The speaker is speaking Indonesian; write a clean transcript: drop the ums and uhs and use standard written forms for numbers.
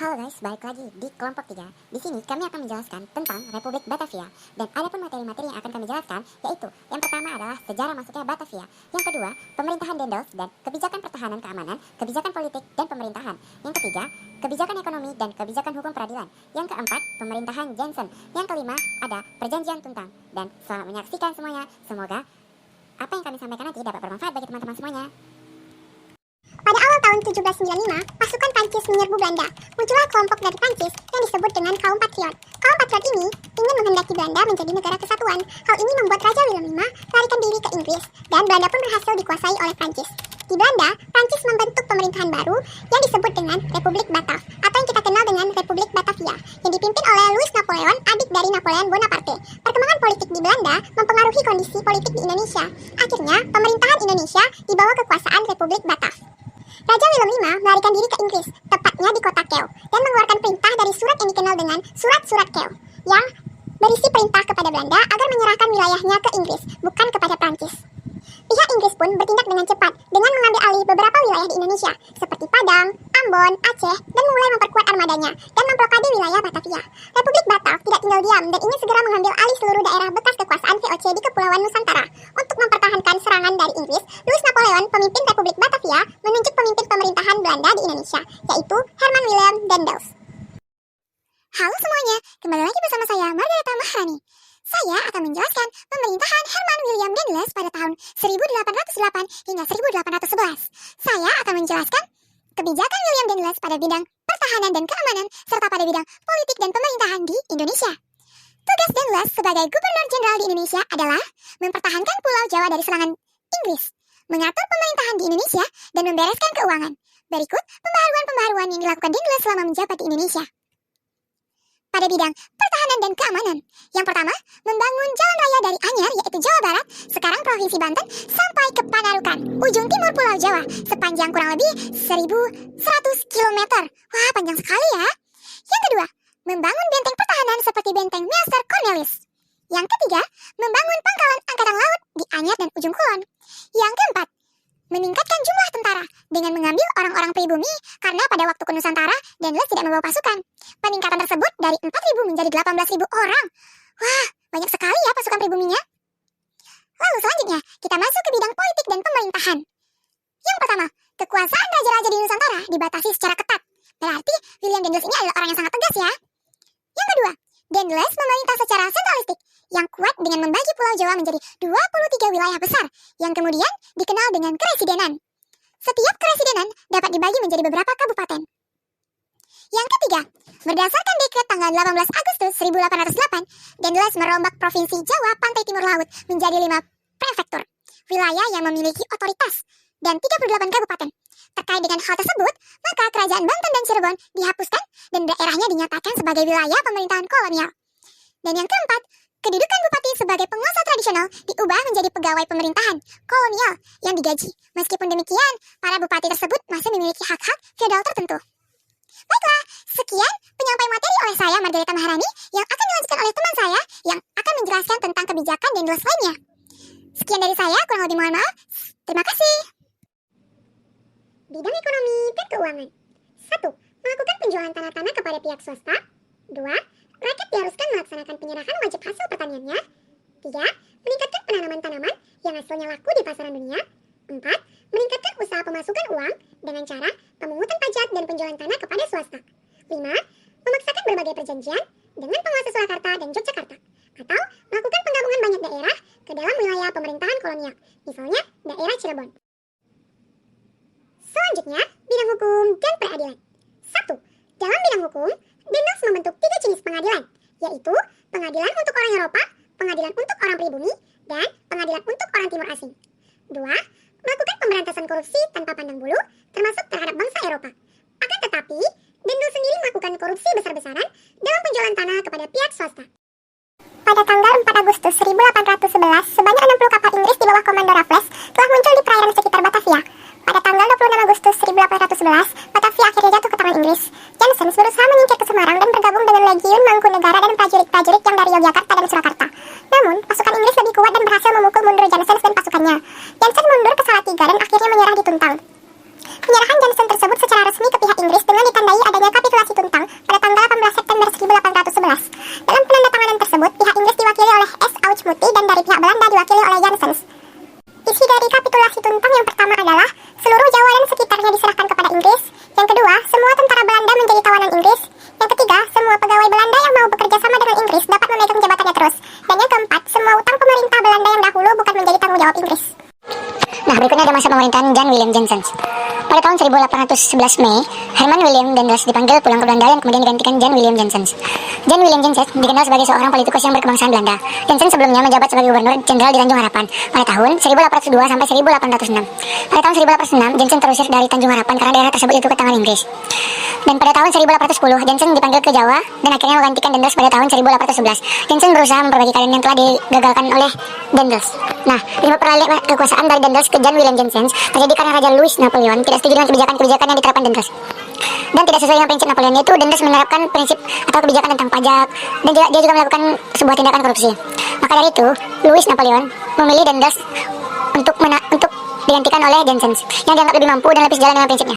Halo guys, balik lagi di kelompok 3. Di sini kami akan menjelaskan tentang Republik Batavia. Dan ada pun materi-materi yang akan kami jelaskan, yaitu yang pertama adalah sejarah masuknya Batavia. Yang kedua, pemerintahan Dendels dan kebijakan pertahanan keamanan, kebijakan politik dan pemerintahan. Yang ketiga, kebijakan ekonomi dan kebijakan hukum peradilan. Yang keempat, pemerintahan Jensen. Yang kelima, ada perjanjian Tuntang. Dan selamat menyaksikan semuanya. Semoga apa yang kami sampaikan nanti dapat bermanfaat bagi teman-teman semuanya. Pada awal tahun 1795, pasukan Prancis menyerbu Belanda. Muncullah kelompok dari Prancis yang disebut dengan kaum patriot. Kaum patriot ini ingin menghendaki Belanda menjadi negara kesatuan. Hal ini membuat Raja Willem V melarikan diri ke Inggris, dan Belanda pun berhasil dikuasai oleh Prancis. Di Belanda, Prancis membentuk pemerintahan baru yang disebut dengan Republik Batav, atau yang kita kenal dengan Republik Batavia, yang dipimpin oleh Louis Napoleon, adik dari Napoleon Bonaparte. Perkembangan politik di Belanda mempengaruhi kondisi politik di Indonesia. Akhirnya, pemerintahan Indonesia dibawa kekuasaan Republik Batav. Raja Willem V melarikan diri ke Inggris, tepatnya di kota Kew, dan mengeluarkan perintah dari surat yang dikenal dengan Surat-Surat Kew, yang berisi perintah kepada Belanda agar menyerahkan wilayahnya ke Inggris, bukan kepada Prancis. Pihak Inggris pun bertindak dengan cepat dengan mengambil alih beberapa wilayah di Indonesia, seperti Padang, Ambon, Aceh, dan mulai memperkuat armadanya dan memblokade wilayah Batavia. Republik Batav tidak tinggal diam dan ingin segera mengambil alih seluruh daerah bekas kekuasaan VOC di Kepulauan Nusantara. Untuk mempertahankan serangan dari Inggris, Louis Napoleon, pemimpin Republik Batavia, menunjuk pemimpin pemerintahan Belanda di Indonesia, yaitu Herman Willem Dendels. Halo semuanya, kembali lagi bersama saya, Margareta Maharani. Saya akan menjelaskan pemerintahan Herman Willem Dendels pada tahun 1808 hingga 1811. Saya akan menjelaskan kebijakan Willem Dendels pada bidang pertahanan dan keamanan, serta pada bidang politik dan pemerintahan di Indonesia. Tugas Dendels sebagai Gubernur Jenderal di Indonesia adalah mempertahankan Pulau Jawa dari serangan Inggris, mengatur pemerintahan di Indonesia, dan membereskan keuangan. Berikut pembaharuan-pembaharuan yang dilakukan Dendels selama menjabat di Indonesia. Pada bidang pertahanan dan keamanan, yang pertama, membangun jalan raya dari Anyar, yaitu Jawa Barat, sekarang Provinsi Banten, sampai ke Panarukan, ujung timur Pulau Jawa, sepanjang kurang lebih 1.100 km. Wah, panjang sekali ya. Yang kedua, membangun benteng pertahanan seperti benteng Meester Cornelis. Yang ketiga, membangun pangkalan angkatan laut di Anyar dan ujung Kulon. Yang keempat, meningkatkan jumlah tentara dengan mengambil orang-orang pribumi, karena pada waktu ke Nusantara, Dendels tidak membawa pasukan. Peningkatan tersebut dari 4.000 menjadi 18.000 orang. Wah, banyak sekali ya pasukan pribuminya. Lalu selanjutnya, kita masuk ke bidang politik dan pemerintahan. Yang pertama, kekuasaan raja-raja di Nusantara dibatasi secara ketat. Berarti Willem Dendels ini adalah orang yang sangat tegas ya. Yang kedua, Dendels memerintah secara sentralistik yang kuat dengan membagi Pulau Jawa menjadi 23 wilayah besar yang kemudian dikenal dengan keresidenan. Setiap keresidenan dapat dibagi menjadi beberapa kabupaten. Yang ketiga, berdasarkan dekret tanggal 18 Agustus 1808, Dendels merombak Provinsi Jawa Pantai Timur Laut menjadi 5 prefektur, wilayah yang memiliki otoritas, dan 38 kabupaten. Terkait dengan hal tersebut, maka kerajaan Banten dan Cirebon dihapuskan dan daerahnya dinyatakan sebagai wilayah pemerintahan kolonial. Dan yang keempat, kedudukan bupati sebagai penguasa tradisional diubah menjadi pegawai pemerintahan kolonial yang digaji. Meskipun demikian, para bupati tersebut masih memiliki hak-hak feodal tertentu. Baiklah, sekian penyampaian materi oleh saya, Margareta Maharani, yang akan dilanjutkan oleh teman saya yang akan menjelaskan tentang kebijakan Dendels lainnya. Sekian dari saya, kurang lebih mohon maaf. Terima kasih. Bidang ekonomi dan keuangan. 1. Melakukan penjualan tanah-tanah kepada pihak swasta. 2. Rakyat diharuskan melaksanakan penyerahan wajib hasil pertaniannya. 3. Meningkatkan penanaman tanaman yang hasilnya laku di pasaran dunia. 4. Meningkatkan usaha pemasukan uang dengan cara pemungutan pajak dan penjualan tanah kepada swasta. 5. Memaksakan berbagai perjanjian dengan penguasa Surakarta dan Yogyakarta, atau melakukan penggabungan banyak daerah ke dalam wilayah pemerintahan kolonial, misalnya daerah Cirebon. Selanjutnya, bidang hukum dan peradilan. 1. Dalam bidang hukum, Dendels membentuk 3 jenis pengadilan, yaitu pengadilan untuk orang Eropa, pengadilan untuk orang pribumi, dan pengadilan untuk orang timur asing. 2. Melakukan pemberantasan korupsi tanpa pandang bulu, termasuk terhadap bangsa Eropa. Akan tetapi, Dendels sendiri melakukan korupsi besar-besaran dalam penjualan tanah kepada pihak swasta. Pada tanggal 4 Agustus 1811, sebanyak 60 kapal Inggris di bawah komando Raffles telah muncul di perairan sekitar Batavia. Pada tanggal 26 Agustus 1811, Batavia akhirnya jatuh ke tangan Inggris. Jansen berusaha menyingkir ke Semarang dan bergabung dengan Legiun Mangkunegara dan prajurit-prajurit yang dari Yogyakarta dan Surakarta. Namun, pasukan Inggris lebih kuat dan berhasil memukul mundur Jansen dan pasukannya. Jansen mundur ke Salatiga dan akhirnya menyerah di Tuntang. Penyerahan Jansen tersebut secara resmi ke pihak Inggris dengan ditandai adanya kapitulasi Tuntang pemerintahan Jan Willem Janssens. Pada tahun 1811 Mei, Herman Willem Daendels dipanggil pulang ke Belanda dan kemudian digantikan Jan Willem Janssens. Jan Willem Janssens dikenal sebagai seorang politikus yang berkebangsaan Belanda. Janssens sebelumnya menjabat sebagai gubernur jenderal di Tanjung Harapan pada tahun 1802 sampai 1806. Pada tahun 1806, Janssens terusir dari Tanjung Harapan karena daerah tersebut itu ke tangan Inggris. Dan pada tahun 1810, Janssens dipanggil ke Jawa dan akhirnya menggantikan Daendels pada tahun 1811. Janssens berusaha memperbaiki keadaan yang telah digagalkan oleh Daendels. Nah, penyebab peralihan kekuasaan dari Daendels ke Jan Willem Janssens terjadi karena Raja Louis Napoleon tidak setuju dengan kebijakan-kebijakan yang diterapkan Daendels. Dan tidak sesuai dengan prinsip Napoleon, yaitu Daendels menerapkan prinsip atau kebijakan tentang pajak, dan dia juga melakukan sebuah tindakan korupsi. Maka dari itu, Louis Napoleon memilih Daendels untuk digantikan oleh Janssens yang dianggap lebih mampu dan lebih sejalan dengan prinsipnya.